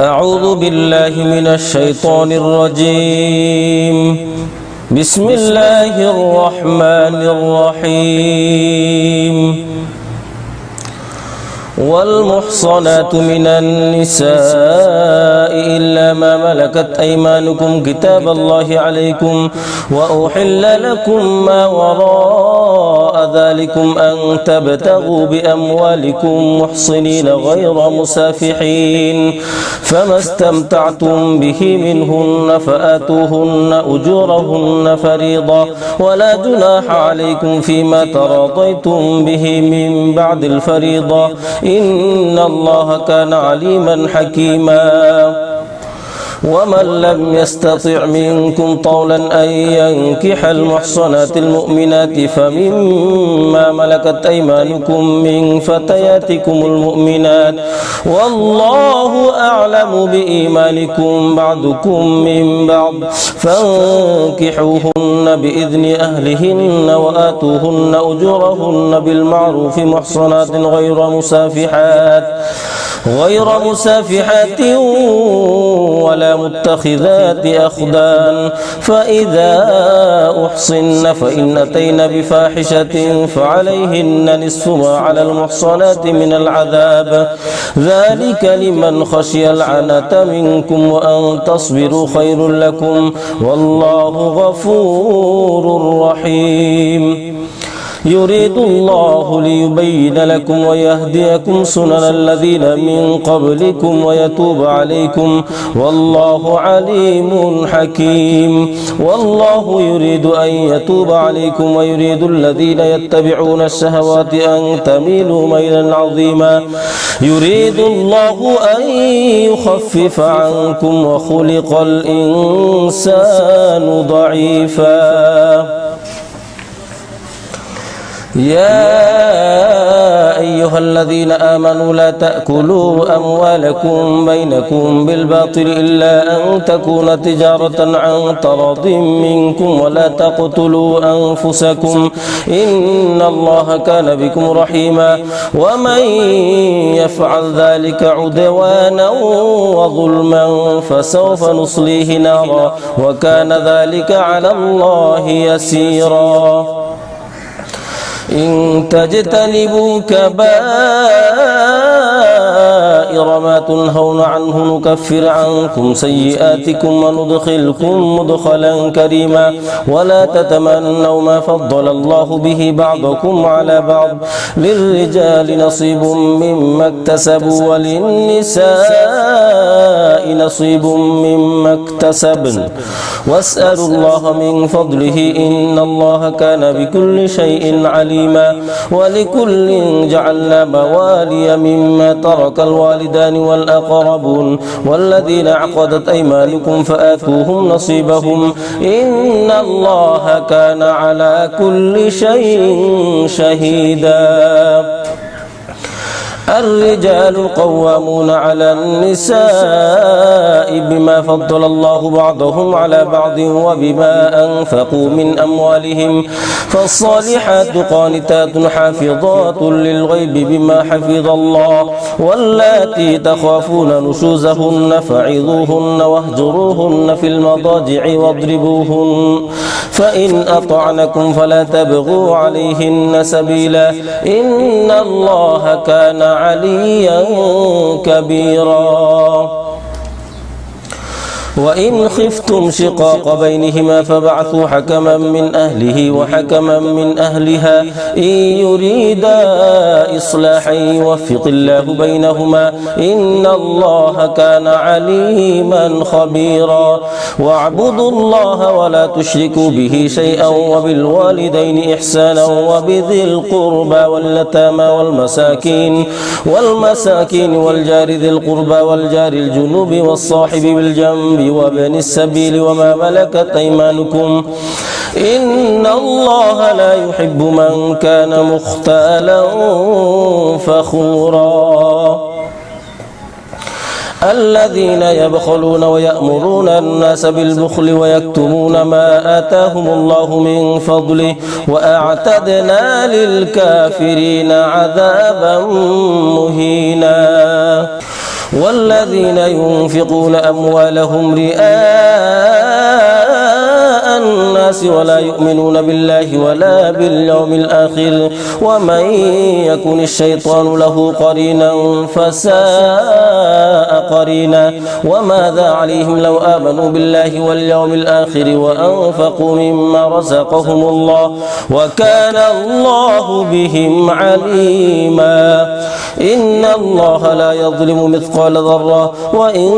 أعوذ بالله من الشيطان الرجيم. بسم الله الرحمن الرحيم. والمحصنات من النساء إلا ما ملكت أيمانكم كتاب الله عليكم وأحل لكم ما وراء ذلكم أن تبتغوا بأموالكم محصنين غير مسافحين فما استمتعتم به منهن فآتوهن أجورهن فريضة ولا جناح عليكم فيما تراضيتم به من بعد الفريضة إن الله كان عليما حكيما. ومن لم يستطع منكم طولا أن ينكح المحصنات المؤمنات فمما ملكت أيمانكم من فتياتكم المؤمنات والله أعلم بإيمانكم بعضكم من بعض فانكحوهن بإذن أهلهن وآتوهن أجورهن بالمعروف محصنات غير مسافحات ولا متخذات أخدان فإذا أحصن فإن أتين بفاحشة فعليهن نصف ما على المحصنات من العذاب ذلك لمن خشي العنة منكم وأن تصبروا خير لكم والله غفور رحيم. يريد الله ليبين لكم ويهديكم سنن الذين من قبلكم ويتوب عليكم والله عليم حكيم. والله يريد أن يتوب عليكم ويريد الذين يتبعون الشهوات أن تميلوا ميلا عظيما. يريد الله أن يخفف عنكم وخلق الإنسان ضعيفا. يا أيها الذين آمنوا لا تأكلوا أموالكم بينكم بالباطل إلا أن تكون تجارة عن تراض منكم ولا تقتلوا أنفسكم إن الله كان بكم رحيما. ومن يفعل ذلك عدوانا وظلما فسوف نصليه نارا وكان ذلك على الله يسيرا. إن تجتنبوا كبائر ما تنهون عنه نكفر عنكم سيئاتكم وندخلكم مدخلا كريما. ولا تتمنوا ما فضل الله به بعضكم على بعض للرجال نصيب مما اكتسبوا وللنساء نصيب مما اكتسبن واسألوا الله من فضله إن الله كان بكل شيء عليما. ولكل جعلنا موالي مما ترك الوالدان والأقربون والذين عقدت أيمانكم فآتوهم نصيبهم إن الله كان على كل شيء شهيدا. الرجال قوامون على النساء بما فضل الله بعضهم على بعض وبما أنفقوا من أموالهم فالصالحات قانتات حافظات للغيب بما حفظ الله واللاتي تخافون نشوزهن فعظوهن واهجروهن في المضاجع واضربوهن فإن أطعنكم فلا تبغوا عليهن سبيلا إن الله كان عليا كبيرا. وإن خفتم شقاق بينهما فبعثوا حكما من أهله وحكما من أهلها إن يريدا إصلاحا يوفق الله بينهما إن الله كان عليما خبيرا. واعبدوا الله ولا تشركوا به شيئا وبالوالدين إحسانا وبذي القربى واليتامى والمساكين والجار ذي القربى والجار الجنوب والصاحب بالجنب وابن السبيل وما ملكت أيمانكم إن الله لا يحب من كان مختالا فخورا. الذين يبخلون ويأمرون الناس بالبخل ويكتمون ما آتاهم الله من فضله وأعتدنا للكافرين عذابا مهينا. والذين ينفقون أموالهم رئاء الناس ولا يؤمنون بالله ولا باليوم الآخر ومن يكن الشيطان له قرينا فساء قرينا وماذا عليهم لو آمنوا بالله واليوم الآخر وأنفقوا مما رزقهم الله وكان الله بهم عليما إن الله لا يظلم مثقال ذرة وإن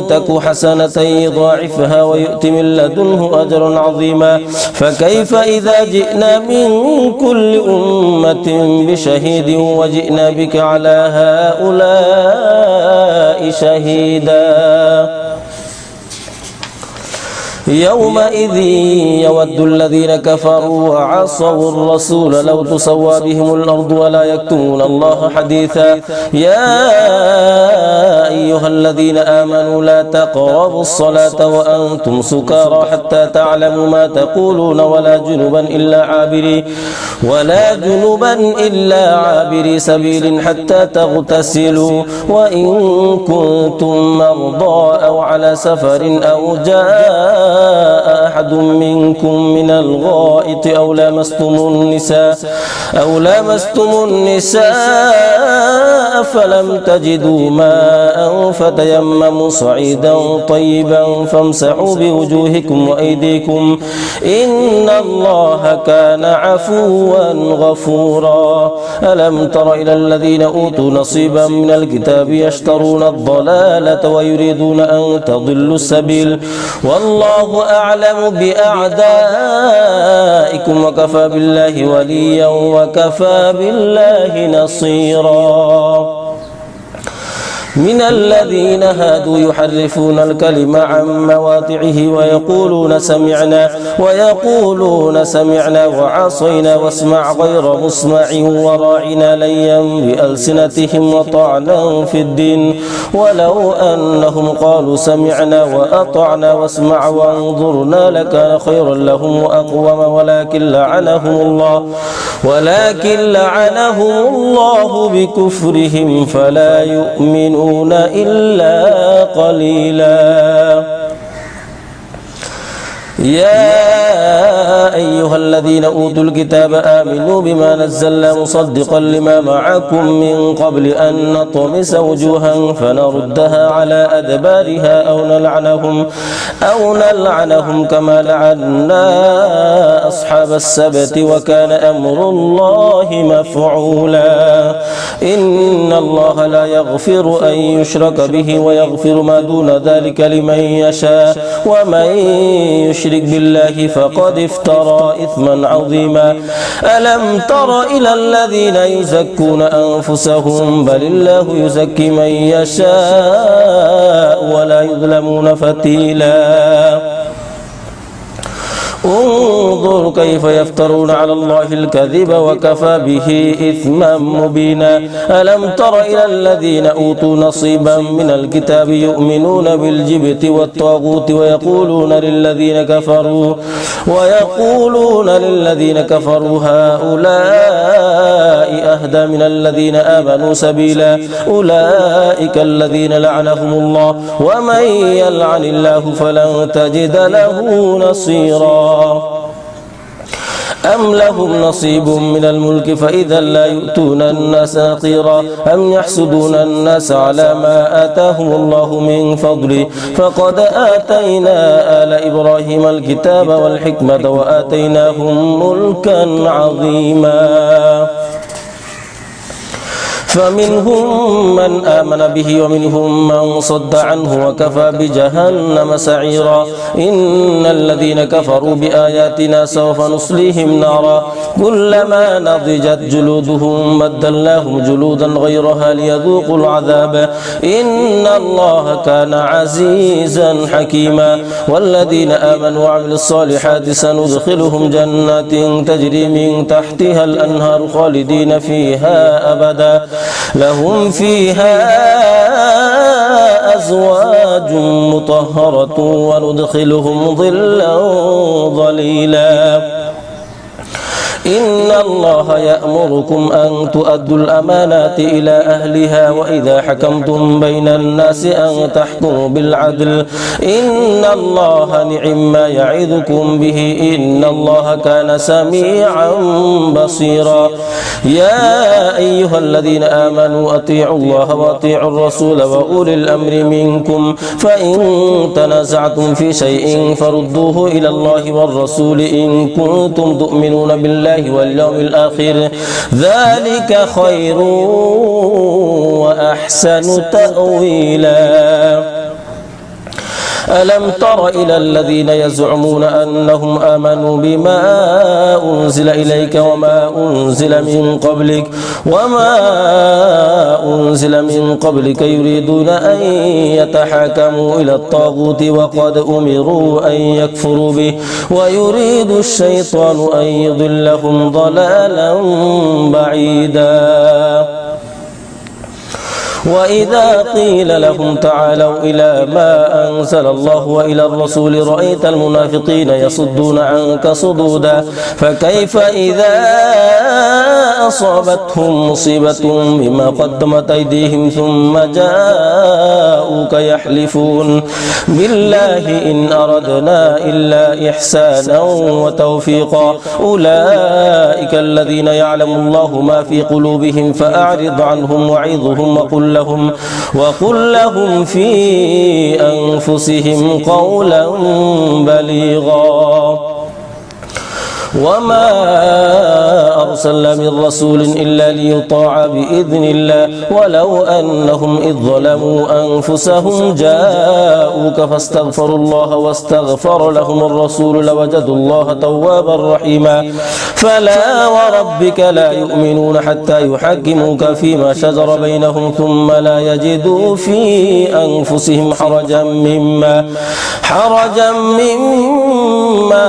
تك حسنة يضاعفها ويؤت من لدنه أجرا عظيما فكيف إذا جئنا من كل أمة بشهيد وجئنا بك على هؤلاء شهيدا يومئذ يود الذين كفروا وعصوا الرسول لو تسوى بهم الأرض ولا يكتمون الله حديثا يا أيها الذين آمنوا لا تقربوا الصلاة وأنتم سكارى حتى تعلموا ما تقولون ولا جنبا إلا عابري سبيل حتى تغتسلوا وإن كنتم مرضى أو على سفر أو جاء أحد منكم من الغائط أو لامستم النساء فلم تجدوا ماء فتيمموا صعيدا طيبا فامسحوا بوجوهكم وأيديكم إن الله كان عفوا غفورا ألم تر إلى الذين أوتوا نصيبا من الكتاب يشترون الضلالة ويريدون أن تضلوا السبيل والله أعلم بأعدائكم وكفى بالله وليا وكفى بالله نصيرا من الذين هادوا يحرفون الكلم عن مواضعه ويقولون سمعنا وعصينا واسمع غير مسمع وراعنا ليا بألسنتهم وطعنا في الدين ولو أنهم قالوا سمعنا وأطعنا واسمع وانظرنا لكان خيرا لهم وأقوم ولكن لعنهم الله بكفرهم فلا يؤمنون إلا قليلا يا أيها الذين أوتوا الكتاب آمنوا بما نزلنا مصدقا لما معكم من قبل أن نطمس وجوها فنردها على أدبارها أو نلعنهم كما لعنا أصحاب السبت وكان أمر الله مفعولا إن الله لا يغفر أن يشرك به ويغفر ما دون ذلك لمن يشاء ومن يشرك بالله فقد افترى إثما عظيما ألم تر إلى الذين يزكون أنفسهم بل الله يزكي من يشاء ولا يظلمون فتيلا انظر كيف يفترون على الله الكذب وكفى به إثما مبينا ألم تر إلى الذين أوتوا نصيبا من الكتاب يؤمنون بالجبت والطاغوت ويقولون للذين كفروا هؤلاء أهدى من الذين آمنوا سبيلا أولئك الذين لعنهم الله ومن يلعن الله فلن تجد له نصيرا أم لهم نصيب من الملك فإذا لا يؤتون الناس نقيرا أم يحسدون الناس على ما آتاهم الله من فضله فقد آتينا آل إبراهيم الكتاب والحكمة وآتيناهم ملكا عظيما فمنهم من آمن به ومنهم من صد عنه وكفى بجهنم سعيرا إن الذين كفروا بآياتنا سوف نصليهم نارا كلما نضجت جلودهم بدلناهم جلودا غيرها ليذوقوا العذاب إن الله كان عزيزا حكيما والذين آمنوا وعملوا الصالحات سندخلهم جنات تجري من تحتها الأنهار خالدين فيها أبدا لهم فيها أزواج مطهرة وندخلهم ظلا ظليلا إن الله يأمركم أن تؤدوا الأمانات إلى أهلها وإذا حكمتم بين الناس أن تحكموا بالعدل إن الله نعم ما يعظكم به إن الله كان سميعا بصيرا يا أيها الذين آمنوا أطيعوا الله وأطيعوا الرسول وأولي الأمر منكم فإن تنازعتم في شيء فردوه إلى الله والرسول إن كنتم تؤمنون بالله واليوم الآخر ذلك خير وأحسن تأويلا ألم تر إلى الذين يزعمون أنهم آمنوا بما أنزل إليك وما أنزل من قبلك يريدون أن يتحاكموا إلى الطاغوت وقد أمروا أن يكفروا به ويريد الشيطان أن يضلهم ضلالا بعيدا وإذا قيل لهم تعالوا إلى ما أنزل الله وإلى الرسول رأيت المنافقين يصدون عنك صدودا فكيف إذا أصابتهم مصيبة بما قدمت أيديهم ثم جاءوك يحلفون بالله إن أردنا إلا إحسانا وتوفيقا أولئك الذين يعلم الله ما في قلوبهم فأعرض عنهم وعظهم وقل لهم في أنفسهم قولا بليغا وما أرسلنا من رسول إلا ليطاع بإذن الله ولو أنهم إذ ظلموا أنفسهم جاءوك فاستغفروا الله واستغفر لهم الرسول لوجدوا الله توابا رحيما فلا وربك لا يؤمنون حتى يحكموك فيما شجر بينهم ثم لا يجدوا في أنفسهم حرجا مما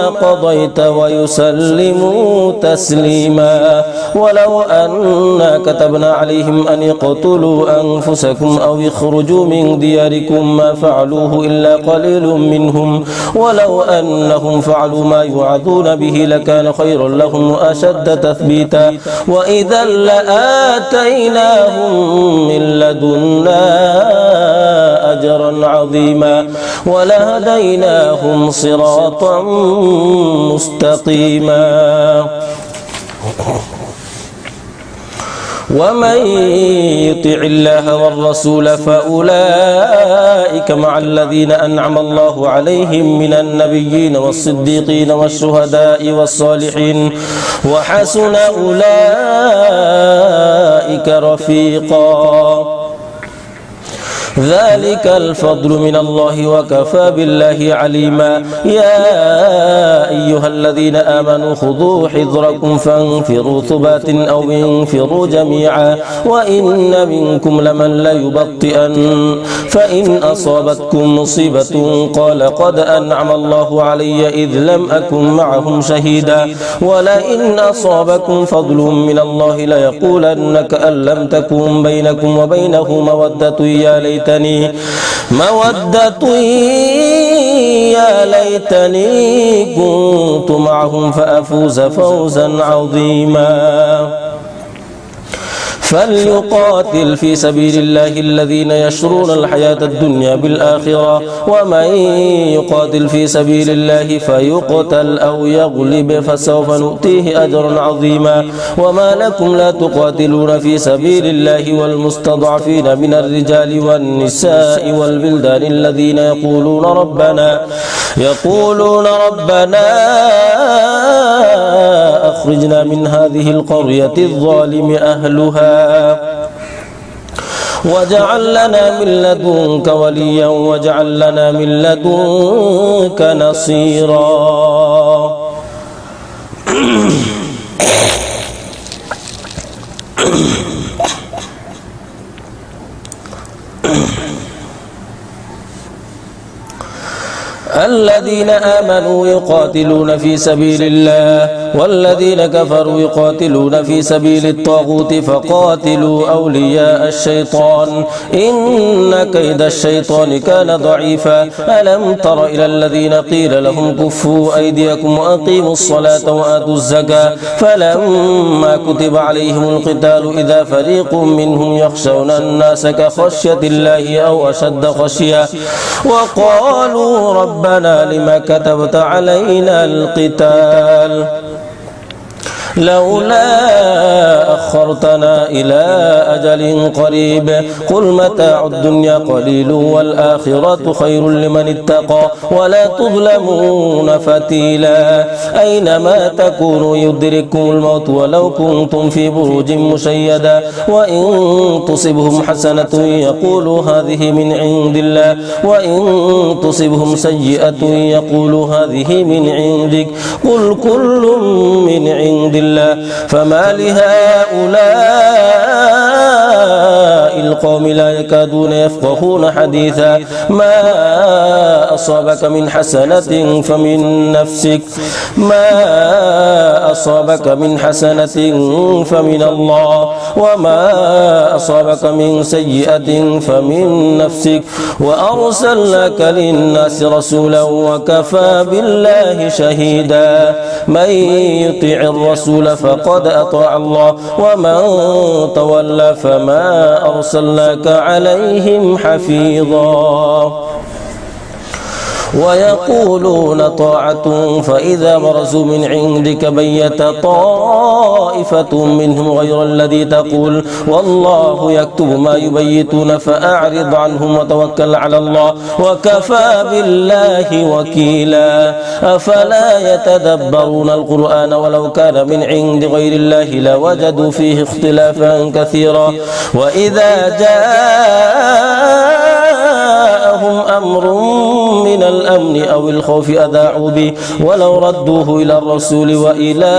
قضيت ويسلموا تسليما ولو أنا كتبنا عليهم أن يقتلوا أنفسكم أو يخرجوا من دياركم ما فعلوه إلا قليل منهم ولو أنهم فعلوا ما يوعظون به لكان خيرا لهم وأشد تثبيتا وإذا لآتيناهم من لدنا أجرا عظيما ولهديناهم صراطا مستقيما ومن يطع الله والرسول فأولئك مع الذين أنعم الله عليهم من النبيين والصديقين والشهداء والصالحين وحسن أولئك رفيقا ذلك الفضل من الله وكفى بالله عليما يا أيها الذين آمنوا خذوا حذركم فانفروا ثبات أو انفروا جميعا وإن منكم لمن ليبطئن فإن أصابتكم مصيبة قال قد أنعم الله علي إذ لم أكن معهم شهيدا ولئن أصابكم فضل من الله ليقولن كأن لم تكن بينكم وبينه مودة يا ليتني كنت معهم فأفوز فوزا عظيما فليقاتل في سبيل الله الذين يشرون الحياة الدنيا بالآخرة ومن يقاتل في سبيل الله فيقتل أو يغلب فسوف نؤتيه أجرا عظيما وما لكم لا تقاتلون في سبيل الله والمستضعفين من الرجال والنساء والبلدان الذين يقولون ربنا أخرجنا من هذه القرية الظالم أهلها واجعل لنا من لدنك وليا واجعل لنا من لدنك نصيرا الذين آمنوا يقاتلون في سبيل الله والذين كفروا يقاتلون في سبيل الطاغوت فقاتلوا أولياء الشيطان إن كيد الشيطان كان ضعيفا ألم تر إلى الذين قيل لهم كفوا أيديكم وأقيموا الصلاة وآتوا الزكاة فلما كتب عليهم القتال إذا فريق منهم يخشون الناس كخشية الله أو أشد خشية وقالوا ربنا لما كتبت علينا القتال لولا أخرتنا إلى أجل قريب قل متاع الدنيا قليل والآخرة خير لمن اتقى ولا تظلمون فتيلا أينما تكونوا يدرككم الموت ولو كنتم في بروج مشيدة وإن تصبهم حسنة يقولوا هذه من عند الله وإن تصبهم سيئة يقولوا هذه من عندك قل كل من عند الله فما لهؤلاء القوم لا يكادون يفقهون حديثا ما أصابك من حسنة فمن نفسك ما أصابك من حسنة فمن الله وما أصابك من سيئة فمن نفسك وأرسلناك للناس رسولا وكفى بالله شهيدا من يطع الرسول فقد أطاع الله ومن تولى فما أرسلناك عليهم حفيظا ويقولون طاعة فإذا برزوا من عندك بيت طائفة منهم غير الذي تقول والله يكتب ما يبيتون فأعرض عنهم وتوكل على الله وكفى بالله وكيلا أفلا يتدبرون القرآن ولو كان من عند غير الله لوجدوا فيه اختلافا كثيرا وإذا جاءهم أمر من الأمن أو الخوف أذاعوا به ولو ردوه إلى الرسول وإلى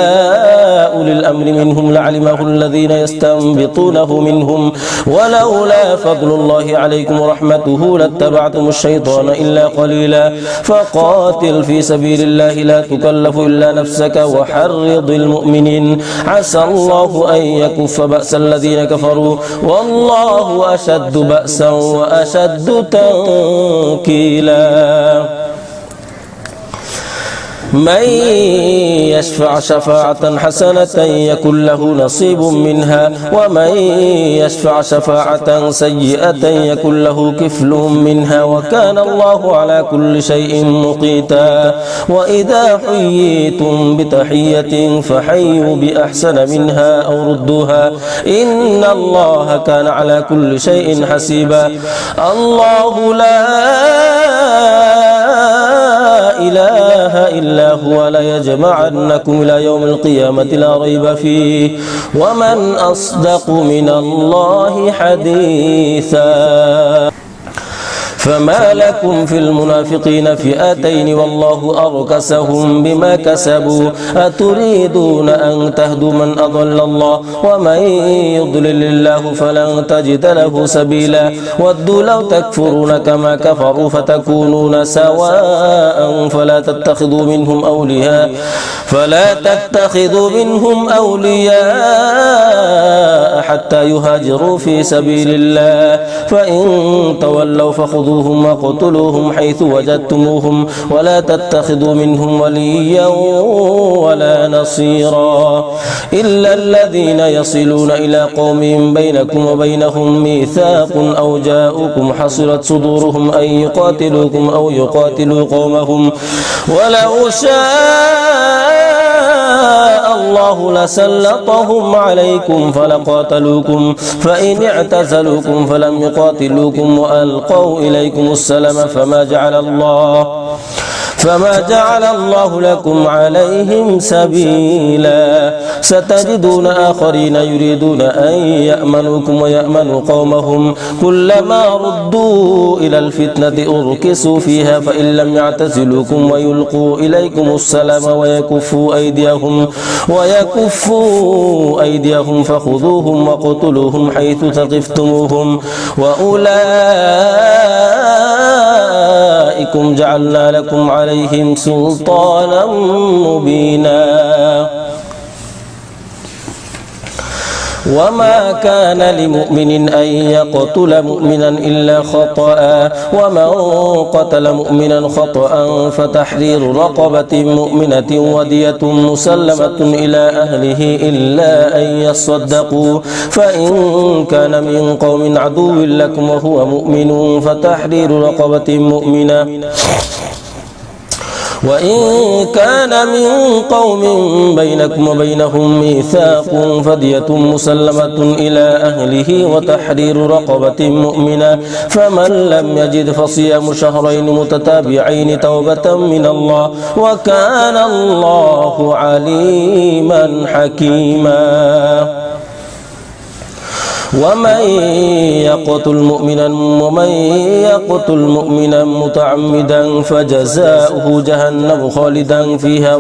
أولي الأمر منهم لعلمه الذين يستنبطونه منهم ولولا فضل الله عليكم ورحمته لاتبعتم الشيطان إلا قليلا فقاتل في سبيل الله لا تكلف إلا نفسك وحرض المؤمنين عسى الله أن يكف بأس الذين كفروا والله أشد بأسا وأشد تنكيلا من يشفع شفاعة حسنة يكن له نصيب منها ومن يشفع شفاعة سيئة يكن له كفل منها وكان الله على كل شيء مقيتا وإذا حييتم بتحية فحيوا بأحسن منها أو ردوها إن الله كان على كل شيء حسيبا الله لا إله إلا هو ليجمعنكم إلى يوم القيامة لا ريب فيه ومن أصدق من الله حديثا فما لكم في المنافقين فئتين والله أركسهم بما كسبوا أتريدون أن تهدوا من أضل الله ومن يضلل الله فلن تجد له سبيلا ودوا لو تكفرون كما كفروا فتكونون سواء فلا تتخذوا منهم أولياء حتى يهاجروا في سبيل الله فإن تولوا فخذوهم وقتلوهم حيث وجدتموهم ولا تتخذوا منهم وليا ولا نصيرا إلا الذين يصلون إلى قوم بينكم وبينهم ميثاق أو جاءوكم حصرت صدورهم أن يقاتلوكم أو يقاتلوا قومهم ولو شاء الله لسلطهم عليكم فلقاتلوكم فإن اعتزلوكم فلم يقاتلوكم وألقوا إليكم السلام فما جعل الله لكم عليهم سبيلا ستجدون آخرين يريدون أن يأمنوكم ويأمنوا قومهم كلما ردوا إلى الفتنة أركسوا فيها فإن لم يعتزلوكم ويلقوا إليكم السلام ويكفوا أيديهم فخذوهم وقتلوهم حيث ثقفتموهم وأولئك أولئكم جعلنا لكم عليهم سلطانا مبينا وما كان لمؤمن أن يقتل مؤمنا إلا خطأ ومن قتل مؤمنا خطأ فتحرير رقبة مؤمنة ودية مسلمة إلى أهله إلا أن يصدقوا فإن كان من قوم عدو لكم وهو مؤمن فتحرير رقبة مؤمنة وإن كان من قوم بينكم وبينهم ميثاق فدية مسلمة إلى أهله وتحرير رقبة مؤمنة فمن لم يجد فصيام شهرين متتابعين توبة من الله وكان الله عليما حكيما ومن يقتل مؤمنا متعمدا فجزاؤه جهنم خالدا فيها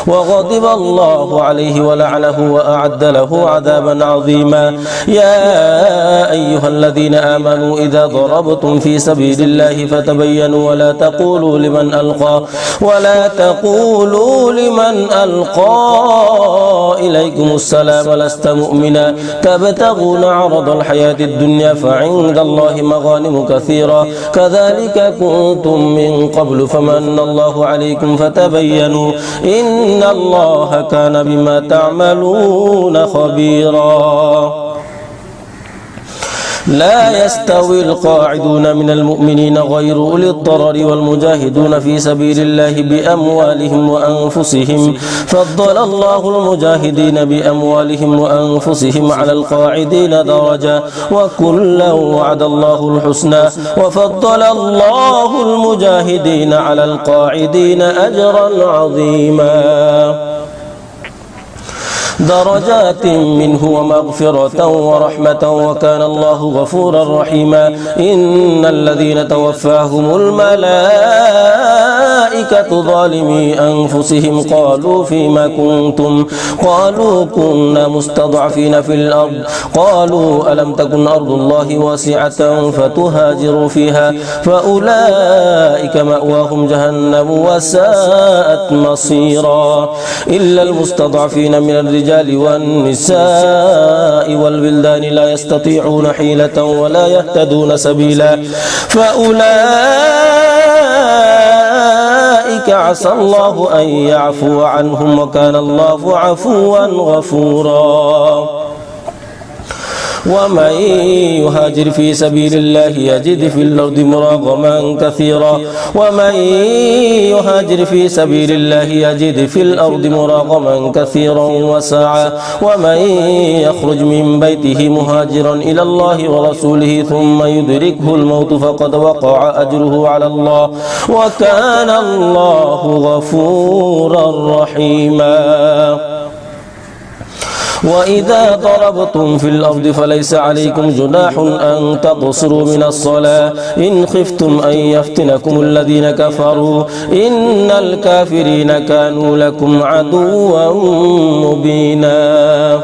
وغضب الله عليه ولعنه وأعد له عذابا عظيما يا أيها الذين آمنوا إذا ضربتم في سبيل الله فتبينوا ولا تقولوا لمن ألقى إليكم السلام لست مؤمنا تبتغون عرض الحياة الدنيا فعند الله مغانم كثيرة كذلك كنتم من قبل فمن الله عليكم فتبينوا إن الله كان بما تعملون خبيرا لا يستوي القاعدون من المؤمنين غير أولي الضرر والمجاهدون في سبيل الله بأموالهم وأنفسهم فضل الله المجاهدين بأموالهم وأنفسهم على القاعدين درجة وكلا وعد الله الحسنى وفضل الله المجاهدين على القاعدين أجرا عظيما درجات منه ومغفرة ورحمة وكان الله غفورا رحيما إن الذين توفاهم الملائكة ظالمي أنفسهم قالوا فيما كنتم قالوا كنا مستضعفين في الأرض قالوا ألم تكن أرض الله واسعة فتهاجروا فيها فأولئك مأواهم جهنم وساءت مصيرا إلا المستضعفين من الرجال والنساء والولدان لا يستطيعون حيلة ولا يهتدون سبيلا فأولئك عسى الله أن يعفو عنهم وكان الله عفوا غفورا ومن يهاجر في سبيل الله يجد في الأرض مراغما كثيرا وسعا ومن يخرج من بيته مهاجرا إلى الله ورسوله ثم يدركه الموت فقد وقع أجره على الله وكان الله غفورا رحيما وإذا ضربتم في الأرض فليس عليكم جناح أن تقصروا من الصلاة إن خفتم أن يفتنكم الذين كفروا إن الكافرين كانوا لكم عدوا مبينا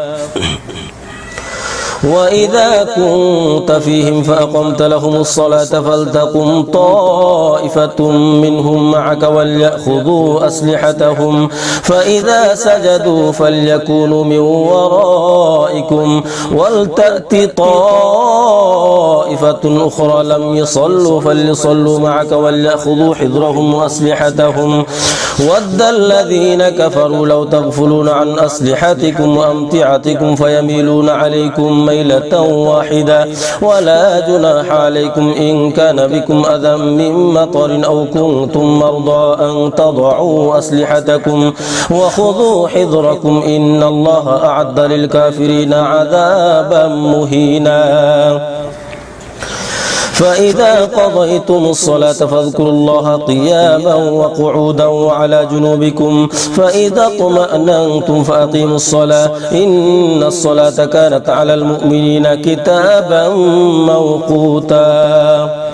وإذا كنت فيهم فأقمت لهم الصلاة فلتقم طائفة منهم معك وليأخذوا أسلحتهم فإذا سجدوا فليكونوا من ورائكم ولتأت طائفة أخرى لم يصلوا فليصلوا معك وليأخذوا حذرهم وأسلحتهم ود الذين كفروا لو تغفلون عن أسلحتكم وأمتعتكم فيميلون عليكم ميلة واحدة ولا جناح عليكم إن كان بكم أذى من مطر أو كنتم مرضى أن تضعوا أسلحتكم وخذوا حذركم إن الله أعد للكافرين عذابا مهينا فإذا قضيتم الصلاة فاذكروا الله قياما وقعودا وعلى جنوبكم فإذا اطمأننتم فأقيموا الصلاة إن الصلاة كانت على المؤمنين كتابا موقوتا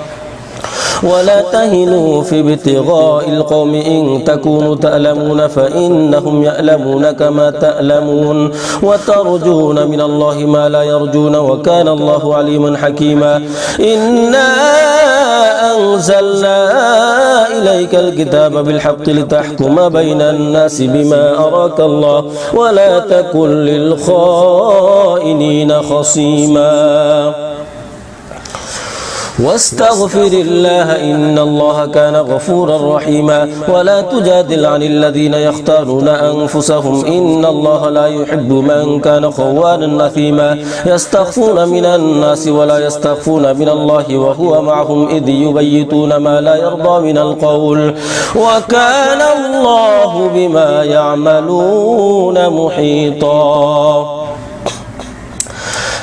ولا تهنوا في ابتغاء القوم إن تكونوا تألمون فإنهم يألمون كما تألمون وترجون من الله ما لا يرجون وكان الله عليما حكيما إنا أنزلنا عليك الكتاب بالحق لتحكم بين الناس بما أراك الله ولا تكن للخائنين خصيما واستغفر الله إن الله كان غفورا رحيما ولا تجادل عن الذين يختارون أنفسهم إن الله لا يحب من كان خوانا أثيما يستخفون من الناس ولا يستخفون من الله وهو معهم إذ يبيتون ما لا يرضى من القول وكان الله بما يعملون محيطا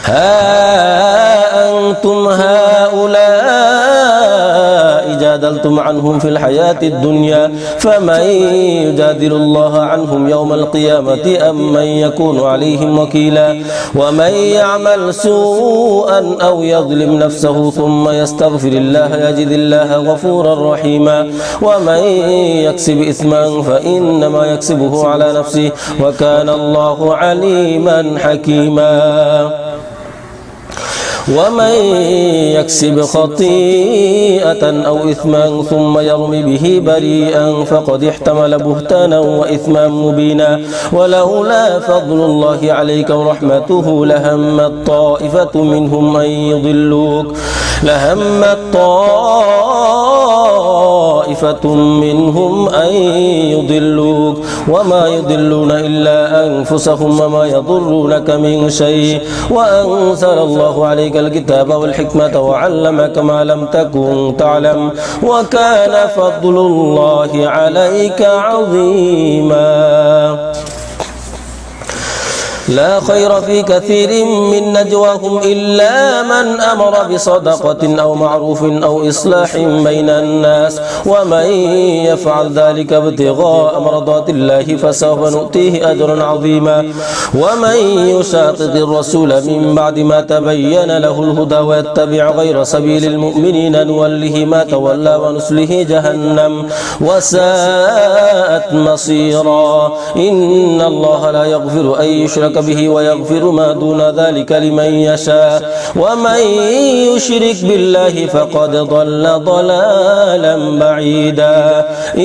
ها أنتم هؤلاء جادلتم عنهم في الحياة الدنيا فمن يجادل الله عنهم يوم القيامة أم من يكون عليهم وكيلا ومن يعمل سوءا أو يظلم نفسه ثم يستغفر الله يجد الله غفورا رحيما ومن يكسب إثما فإنما يكسبه على نفسه وكان الله عليما حكيما ومن يكسب خطيئة أو إثما ثم يرم به بريئا فقد احتمل بهتانا وإثما مبينا ولولا فضل الله عليك ورحمته لهمت طائفة منهم أن يضلوك وما يضلون إلا أنفسهم وما يضرونك من شيء وأنزل الله عليك الكتاب والحكمة وعلمك ما لم تكن تعلم وكان فضل الله عليك عظيما لا خير في كثير من نجواهم إلا من أمر بصدقة أو معروف أو إصلاح بين الناس ومن يفعل ذلك ابتغاء مرضات الله فسوف نؤتيه أجرا عظيما ومن يشاقق الرسول من بعد ما تبين له الهدى ويتبع غير سبيل المؤمنين نوله ما تولى ونسله جهنم وساءت مصيرا إن الله لا يغفر أن يشرك به ويغفر ما دون ذلك لمن يشاء ومن يشرك بالله فقد ضل ضلالا بعيدا إن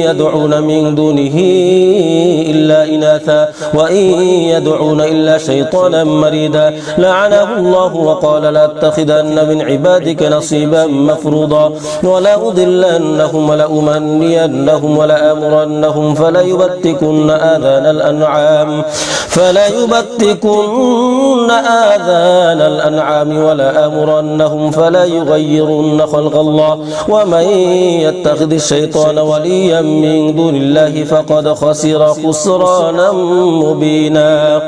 يدعون من دونه إلا إناثا وإن يدعون إلا شيطانا مريدا لعنه الله وقال لأتخذن من عبادك نصيبا مفروضا ولأضلنهم ولأمنينهم ولآمرنهم فليبتكن آذان الأنعام ولآمرنهم فليغيرن خلق الله ومن يتخذ الشيطان وليا من دون الله فقد خسر خسرانا مبينا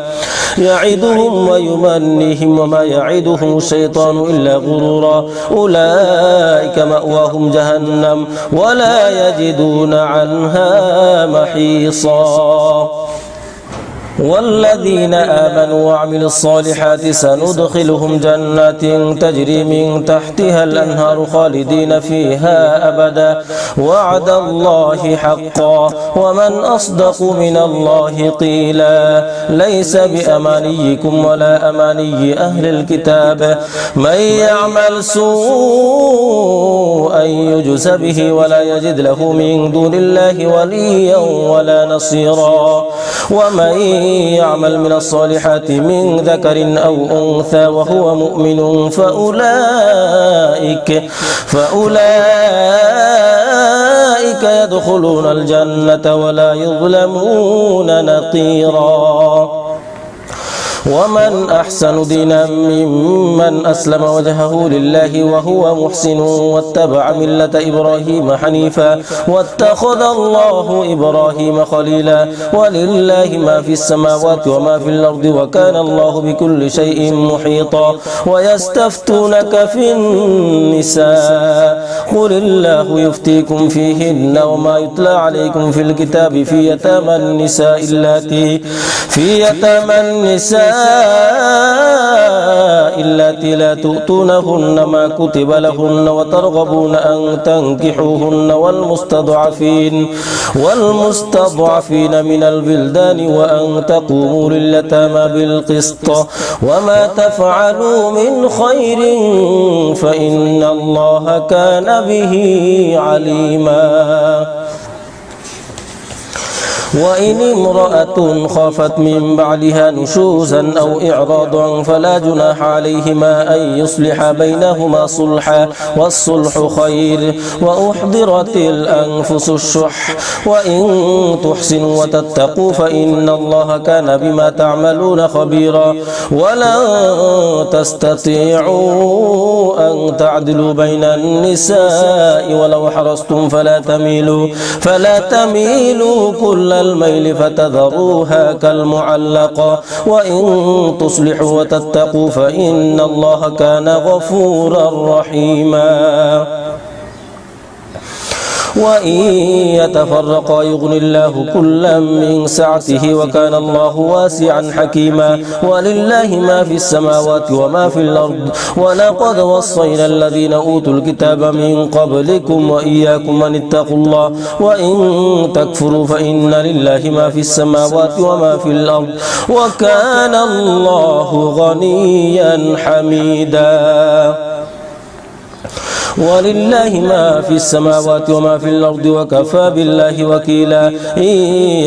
يعدهم ويمنيهم وما يعدهم الشيطان إلا غرورا أولئك مأواهم جهنم ولا يجدون عنها محيصا والذين آمنوا وعملوا الصالحات سندخلهم جنات تجري من تحتها الأنهار خالدين فيها أبدا وعد الله حقا ومن أصدق من الله قيلا ليس بأمانيكم ولا أماني أهل الكتاب من يعمل سوءا يجز به ولا يجد له من دون الله وليا ولا نصيرا ومن يعمل من الصالحات من ذكر أو أنثى وهو مؤمن فأولئك يدخلون الجنة ولا يظلمون نقيرا ومن أحسن دينا ممن أسلم وجهه لله وهو محسن واتبع ملة إبراهيم حنيفا واتخذ الله إبراهيم خليلا ولله ما في السماوات وما في الأرض وكان الله بكل شيء محيطا ويستفتونك في النساء قل الله يفتيكم فيهن وما يتلى عليكم في الكتاب في يتامى النساء اللاتي لا تؤتونهن ما كتب لهن وترغبون أن تنكحوهن والمستضعفين من البلدان وأن تقوموا لليتامى بالقسط وما تفعلوا من خير فإن الله كان به عليما. وإن امرأة خافت من بعدها نشوزا أو إعراضا فلا جناح عليهما أن يصلحا بينهما صلحا والصلح خير وأحضرت الأنفس الشح وإن تحسنوا وتتقوا فإن الله كان بما تعملون خبيرا. ولن تستطيعوا أن تعدلوا بين النساء ولو حرصتم فلا تميلوا كل الميل فتذروها كالمعلقة وإن تصلحوا وتتقوا فإن الله كان غفورا رحيما. وإن يتفرقا يغني الله كلا من سعته وكان الله واسعا حكيما. ولله ما في السماوات وما في الأرض ولقد وصينا الذين أوتوا الكتاب من قبلكم وإياكم أن اتقوا الله وإن تكفروا فإن لله ما في السماوات وما في الأرض وكان الله غنيا حميدا. ولله ما في السماوات وما في الأرض وكفى بالله وكيلا. إن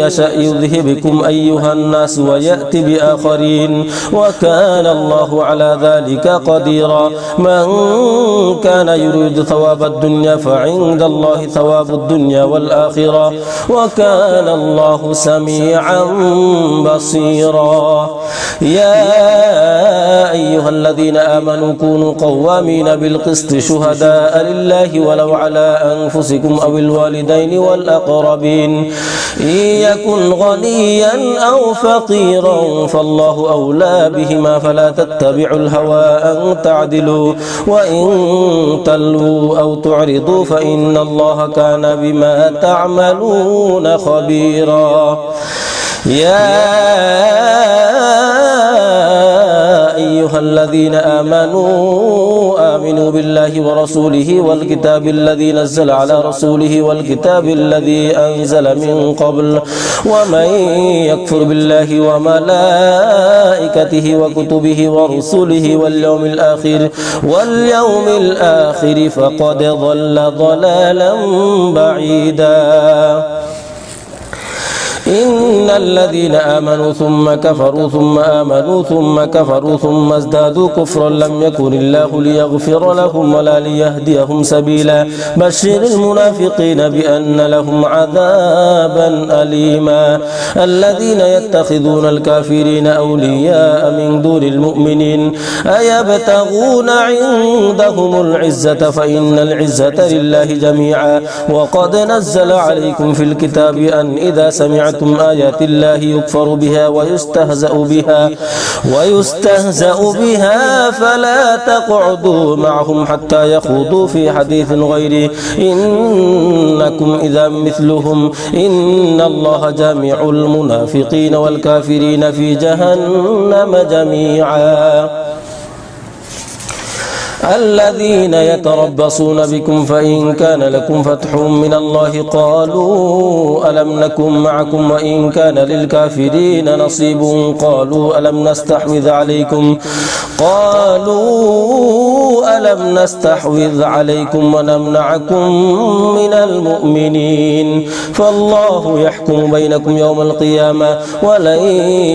يشأ يذهبكم أيها الناس ويأتي بآخرين وكان الله على ذلك قديرا. من كان يريد ثواب الدنيا فعند الله ثواب الدنيا والآخرة وكان الله سميعا بصيرا. يا أيها الذين آمنوا كونوا قوامين بالقسط شهداء لله ولو على أنفسكم أو الوالدين والأقربين. إن يكن غنيا أو فقيرا فالله أولى بهما فلا تتبعوا الهوى أن تعدلوا وإن تلووا أو تعرضوا فإن الله كان بما تعملون خبيرا. يا أيها الذين آمنوا بالله ورسوله والكتاب الذي نزل على رسوله والكتاب الذي أنزل من قبل ومن يكفر بالله وملائكته وكتبه ورسله واليوم الآخر فقد ضل ضلالا بعيدا. إن الذين آمنوا ثم كفروا ثم آمنوا ثم كفروا ثم ازدادوا كفرا لم يكن الله ليغفر لهم ولا ليهديهم سبيلا. بشر المنافقين بأن لهم عذابا أليما. الذين يتخذون الكافرين أولياء من دون المؤمنين أيبتغون عندهم العزة فإن العزة لله جميعا. وقد نزل عليكم في الكتاب أن إذا سمعتم آيات الله يكفر بها ويستهزأ بها فلا تقعدوا معهم حتى يخوضوا في حديث غيره إنكم إذا مثلهم إن الله جامع المنافقين والكافرين في جهنم جميعا. الذين يتربصون بكم فإن كان لكم فتح من الله قالوا ألم نكن معكم وإن كان للكافرين نصيب قالوا ألم نستحوذ عليكم ونمنعكم من المؤمنين فالله يحكم بينكم يوم القيامة ولن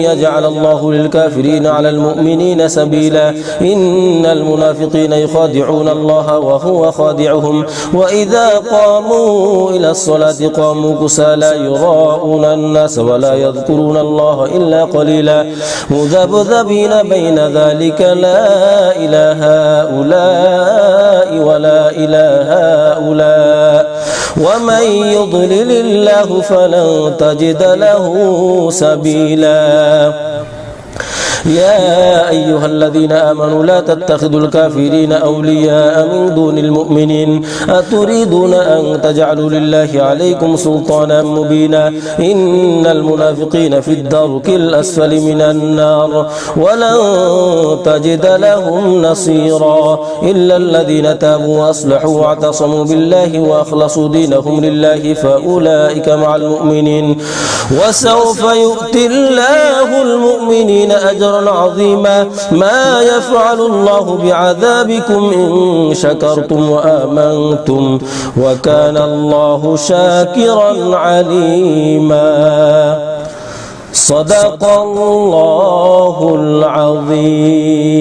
يجعل الله للكافرين على المؤمنين سبيلا. إن المنافقين يخادعون الله وهو خادعهم وإذا قاموا إلى الصلاة قاموا كسالى يراءون الناس ولا يذكرون الله إلا قليلا مذبذبين بين ذلك لا إله هؤلاء ولا إله هؤلاء ومن يضلل الله فلن تجد له سبيلا. يا أيها الذين آمنوا لا تتخذوا الكافرين أولياء من دون المؤمنين أتريدون أن تجعلوا لله عليكم سلطانا مبينا إن المنافقين في الدرك الأسفل من النار ولن تجد لهم نصيرا إلا الذين تابوا وأصلحوا واعتصموا بالله وأخلصوا دينهم لله فأولئك مع المؤمنين وسوف يؤتي الله المؤمنين أجرا عظيما ما يفعل الله بعذابكم إن شكرتم وآمنتم وكان الله شاكرا عليما صدق الله العظيم.